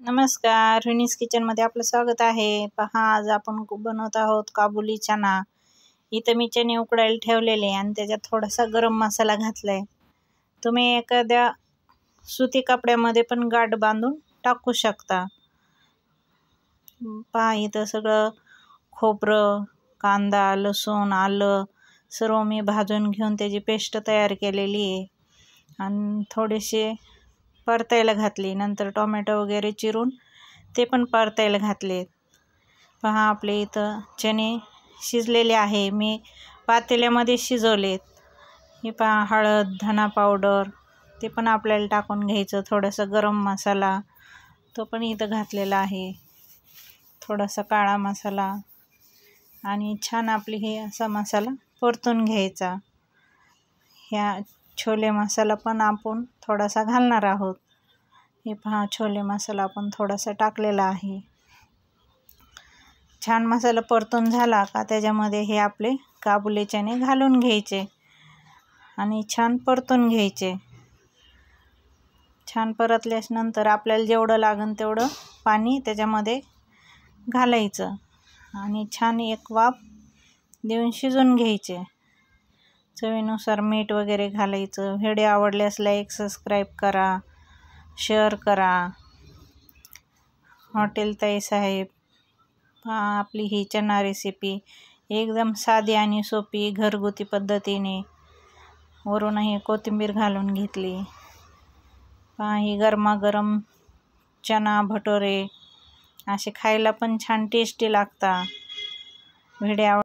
नमस्कार, रोहिणीज किचनमध्ये आपलं स्वागत आहे। पहा, आज आपण बनवत आहोत काबुली चना। इथं मी चणे उकडायला ठेवलेले आणि त्याच्यात थोडासा गरम मसाला घातलाय। तुम्ही एखाद्या सुती कपड्यामध्ये पण गाठ बांधून टाकू शकता। पहा, इथं सगळं खोबरं, कांदा, लसूण, आलं सर्व मी भाजून घेऊन त्याची पेस्ट तयार केलेली आहे आणि थोडेसे परतायला घातली। नंतर टोमॅटो वगैरे चिरून ते पण परतायला घातले। पहा, आपले इथं चणे शिजलेले आहे। मी पातेल्यामध्ये शिजवलेत। हे पहा, हळद, धना पावडर ते पण आपल्याला टाकून घ्यायचं। थोडासा गरम मसाला तो पण इथं घातलेला आहे। थोडासा काळा मसाला आणि छान आपली हे असा मसाला परतून घ्यायचा। ह्या छोले मसाला पण आपण थोडासा घालणार आहोत। हे पहा, छोले मसाला आपण थोडासा टाकलेला आहे। छान मसाला परतून झाला का त्याच्यामध्ये हे आपले काबुली चणे घालून घ्यायचे आणि छान परतून घ्यायचे। छान परतल्यानंतर आपल्याला जेवढं लागेल तेवढं पाणी त्याच्यामध्ये घालायचं आणि छान एक वाफ देऊन शिजून घ्यायचे। चवीनुसार मीठ वगैरे घालायचं। व्हिडिओ आवडल्यास लाईक, सबस्क्राईब करा, शेअर करा। हॉटेल ताई साहेब, आपली ही चना रेसिपी एकदम साधी आणि सोपी घरगुती पद्धतीने। वरूनही कोथिंबीर घालून घेतली। पहा, ही गरमागरम चना भटोरे असे खायला पण छान टेस्टी लागतात। व्हिडिओ